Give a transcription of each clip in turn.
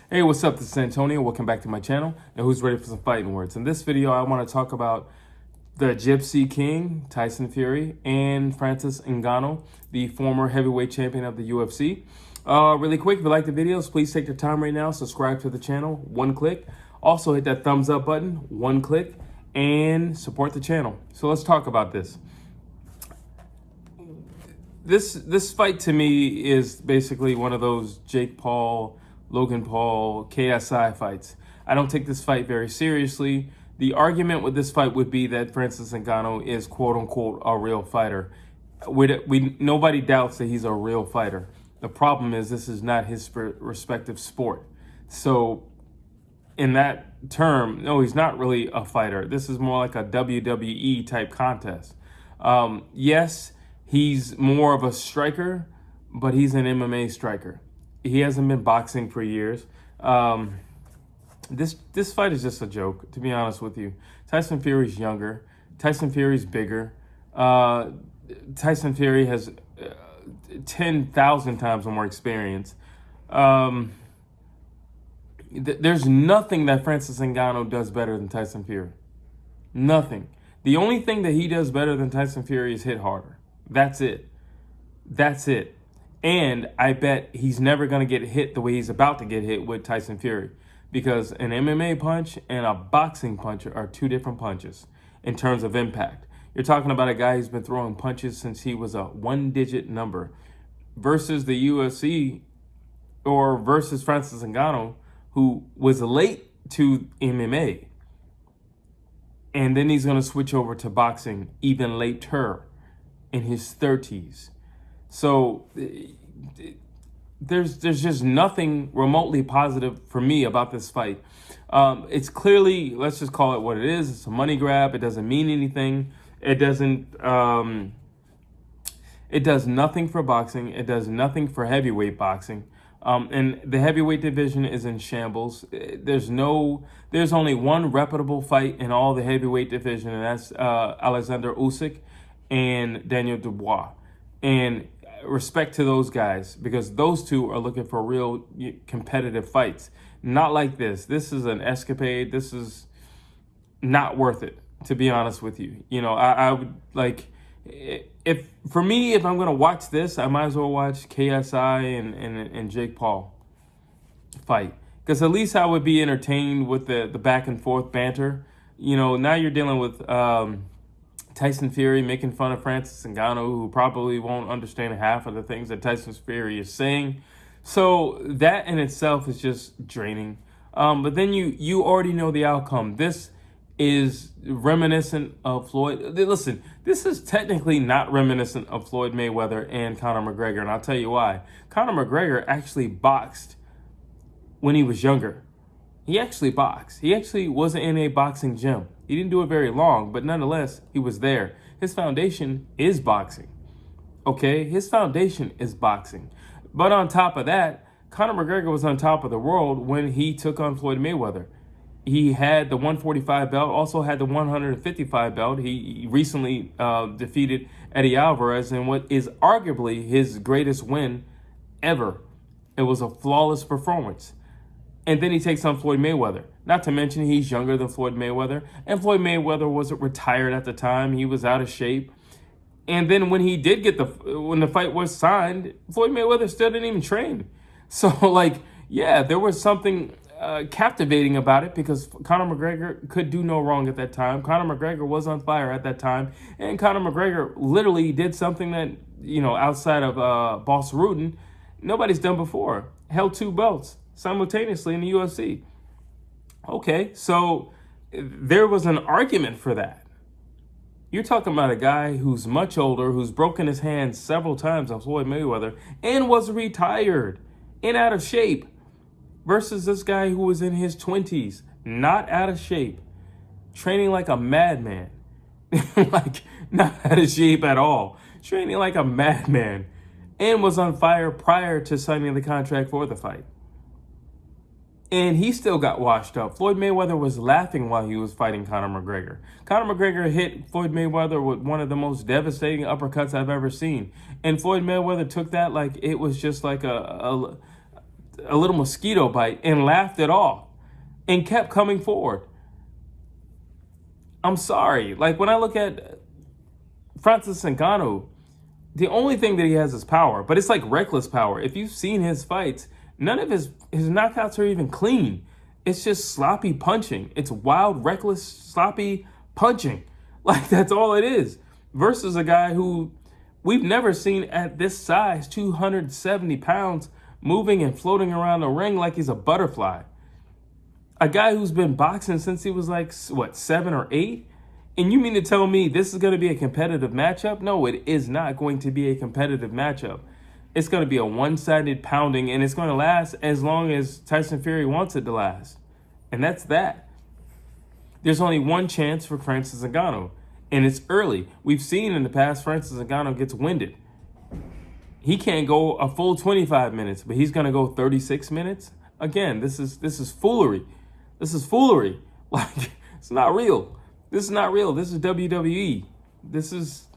Hey, what's up? This is Antonio. Welcome back to my channel. And who's ready for some fighting words? In this video, I want to talk about the Gypsy King, Tyson Fury, and Francis Ngannou, the former heavyweight champion of the UFC. Really quick, if you like the videos, please take your time right now. Subscribe to the channel, one click. Also, hit that thumbs up button, one click, and support the channel. So let's talk about this. This fight to me is basically one of those Jake Paul, Logan Paul, KSI fights. I don't take this fight very seriously. The argument with this fight would be that Francis Ngannou is quote unquote a real fighter. Nobody doubts that he's a real fighter. The problem is this is not his respective sport. So in that term, no, he's not really a fighter. This is more like a WWE type contest. Yes, he's more of a striker, but he's an MMA striker. He hasn't been boxing for years. This fight is just a joke, to be honest with you. Tyson Fury's younger. Tyson Fury's bigger. Tyson Fury has 10,000 times more experience. There's nothing that Francis Ngannou does better than Tyson Fury. Nothing. The only thing that he does better than Tyson Fury is hit harder. That's it. That's it. And I bet he's never going to get hit the way he's about to get hit with Tyson Fury. Because an MMA punch and a boxing punch are two different punches in terms of impact. You're talking about a guy who's been throwing punches since he was a one-digit number. Versus the UFC or versus Francis Ngannou, who was late to MMA. And then he's going to switch over to boxing even later in his 30s. So there's just nothing remotely positive for me about this fight. It's clearly, let's just call it what it is. It's a money grab. It doesn't mean anything. It doesn't. It does nothing for boxing. It does nothing for heavyweight boxing. And the heavyweight division is in shambles. There's only one reputable fight in all the heavyweight division, and that's Alexander Usyk and Daniel Dubois. And respect to those guys, because those two are looking for real competitive fights. Not like this. This is an escapade. This is not worth it, to be honest with you. You know, I would like, if I'm going to watch this, I might as well watch KSI and Jake Paul fight. Because at least I would be entertained with the back and forth banter. You know, now you're dealing with Tyson Fury making fun of Francis Ngannou, who probably won't understand half of the things that Tyson Fury is saying. So that in itself is just draining. But then you already know the outcome. This is reminiscent of Floyd. Listen, this is technically not reminiscent of Floyd Mayweather and Conor McGregor, and I'll tell you why. Conor McGregor actually boxed when he was younger. He actually boxed. He actually wasn't in a boxing gym. He didn't do it very long, but nonetheless, he was there. His foundation is boxing. Okay? His foundation is boxing. But on top of that, Conor McGregor was on top of the world when he took on Floyd Mayweather. He had the 145 belt, also had the 155 belt. He recently defeated Eddie Alvarez in what is arguably his greatest win ever. It was a flawless performance. And then he takes on Floyd Mayweather. Not to mention he's younger than Floyd Mayweather. And Floyd Mayweather wasn't retired at the time. He was out of shape. And then when he did when the fight was signed, Floyd Mayweather still didn't even train. So like, yeah, there was something captivating about it because Conor McGregor could do no wrong at that time. Conor McGregor was on fire at that time. And Conor McGregor literally did something that, you know, outside of Boss Rutten, nobody's done before. Held two belts simultaneously in the UFC. Okay, so there was an argument for that. You're talking about a guy who's much older, who's broken his hand several times on Floyd Mayweather, and was retired and out of shape, versus this guy who was in his 20s, not out of shape, training like a madman. Like, not out of shape at all. Training like a madman, and was on fire prior to signing the contract for the fight. And he still got washed up. Floyd Mayweather was laughing while he was fighting Conor McGregor. Conor McGregor hit Floyd Mayweather with one of the most devastating uppercuts I've ever seen. And Floyd Mayweather took that like it was just like a little mosquito bite and laughed it off and kept coming forward. I'm sorry. Like, when I look at Francis Ngannou, the only thing that he has is power, but it's like reckless power. If you've seen his fights, none of his knockouts are even clean. It's just sloppy punching. It's wild, reckless, sloppy punching. Like, that's all it is. Versus a guy who we've never seen at this size, 270 pounds, moving and floating around the ring like he's a butterfly. A guy who's been boxing since he was like, what, 7 or 8? And you mean to tell me this is going to be a competitive matchup? No, it is not going to be a competitive matchup. It's going to be a one-sided pounding, and it's going to last as long as Tyson Fury wants it to last. And that's that. There's only one chance for Francis Ngannou, and it's early. We've seen in the past Francis Ngannou gets winded. He can't go a full 25 minutes, but he's going to go 36 minutes. Again, this is foolery. This is foolery. Like, it's not real. This is not real. This is WWE. This is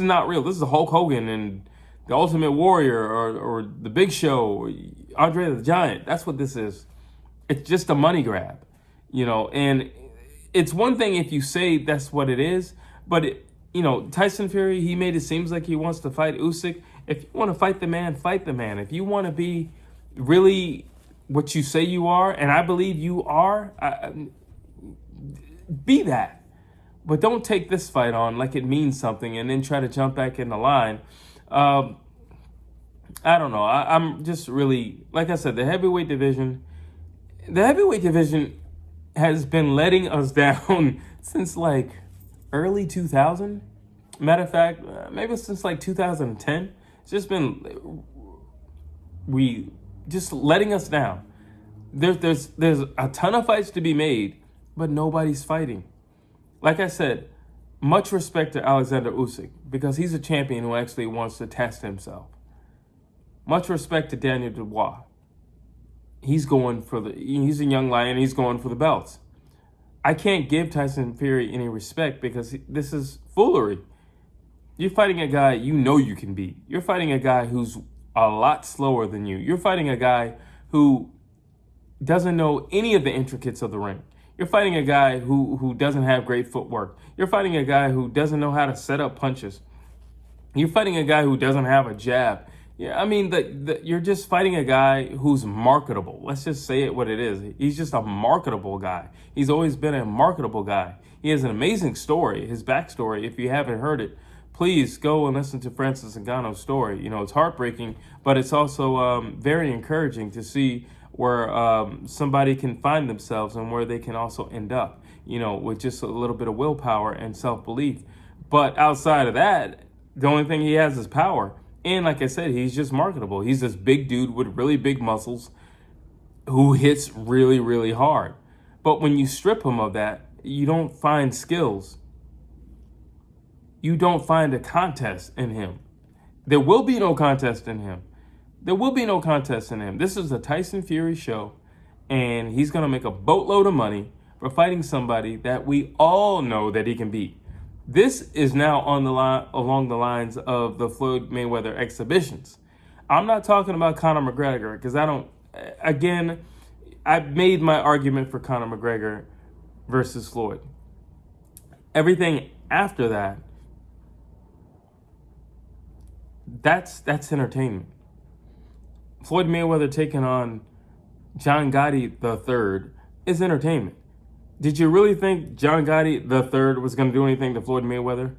not real. This is Hulk Hogan and the Ultimate Warrior or the Big Show, or Andre the Giant. That's what this is. It's just a money grab, and it's one thing if you say that's what it is, but Tyson Fury, he made it seems like he wants to fight Usyk. If you want to fight the man, fight the man. If you want to be really what you say you are, and I believe you are, be that. But don't take this fight on like it means something and then try to jump back in the line. I don't know. I'm just really, like I said, the heavyweight division has been letting us down since like early 2000. Matter of fact, maybe since like 2010. It's just been just letting us down. There's a ton of fights to be made, but nobody's fighting. Like I said, much respect to Alexander Usyk because he's a champion who actually wants to test himself. Much respect to Daniel Dubois. He's a young lion, he's going for the belts. I can't give Tyson Fury any respect because this is foolery. You're fighting a guy you know you can beat. You're fighting a guy who's a lot slower than you. You're fighting a guy who doesn't know any of the intricacies of the ring. You're fighting a guy who doesn't have great footwork. You're fighting a guy who doesn't know how to set up punches. You're fighting a guy who doesn't have a jab. Yeah, I mean, you're just fighting a guy who's marketable. Let's just say it what it is. He's just a marketable guy. He's always been a marketable guy. He has an amazing story, his backstory. If you haven't heard it, please go and listen to Francis Ngannou's story. It's heartbreaking, but it's also very encouraging to see where somebody can find themselves and where they can also end up, with just a little bit of willpower and self-belief. But outside of that, the only thing he has is power. And like I said, he's just marketable. He's this big dude with really big muscles who hits really, really hard. But when you strip him of that, you don't find skills. You don't find a contest in him. There will be no contest in him. There will be no contest in him. This is a Tyson Fury show, and he's going to make a boatload of money for fighting somebody that we all know that he can beat. This is now on the line, along the lines of the Floyd Mayweather exhibitions. I'm not talking about Conor McGregor because I've made my argument for Conor McGregor versus Floyd. Everything after that, that's entertainment. Floyd Mayweather taking on John Gotti III is entertainment. Did you really think John Gotti III was going to do anything to Floyd Mayweather?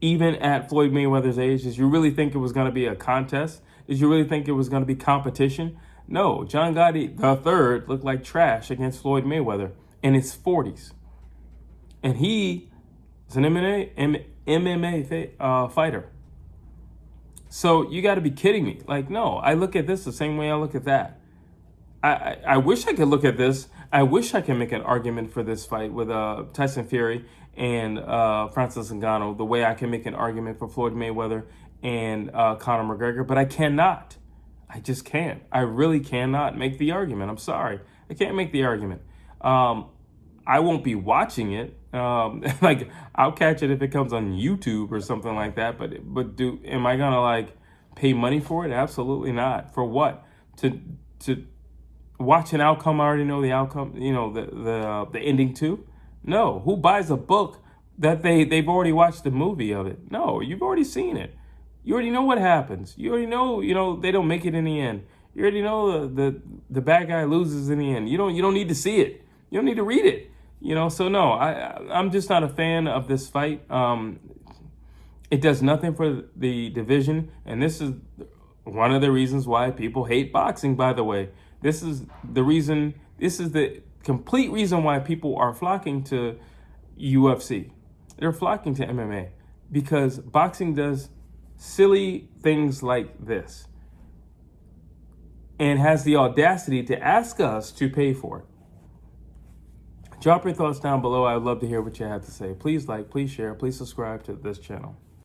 Even at Floyd Mayweather's age? Did you really think it was going to be a contest? Did you really think it was going to be competition? No, John Gotti III looked like trash against Floyd Mayweather in his 40s. And he is an MMA fighter. So you got to be kidding me. Like, no, I look at this the same way I look at that. I wish I could look at this. I wish I could make an argument for this fight with Tyson Fury and Francis Ngannou the way I can make an argument for Floyd Mayweather and Conor McGregor, but I cannot. I just can't. I really cannot make the argument. I'm sorry. I can't make the argument. I won't be watching it. Like, I'll catch it if it comes on YouTube or something like that. But am I gonna pay money for it? Absolutely not. For what? to watch an outcome I already know the outcome, the ending to? No. Who buys a book that they've already watched the movie of it? No, you've already seen it. You already know what happens. You already know, they don't make it in the end. You already know the bad guy loses in the end. You don't need to see it. You don't need to read it. So no, I'm just not a fan of this fight. It does nothing for the division, and this is one of the reasons why people hate boxing, by the way. This is the complete reason why people are flocking to UFC. They're flocking to MMA because boxing does silly things like this and has the audacity to ask us to pay for it. Drop your thoughts down below. I would love to hear what you have to say. Please like, please share, please subscribe to this channel.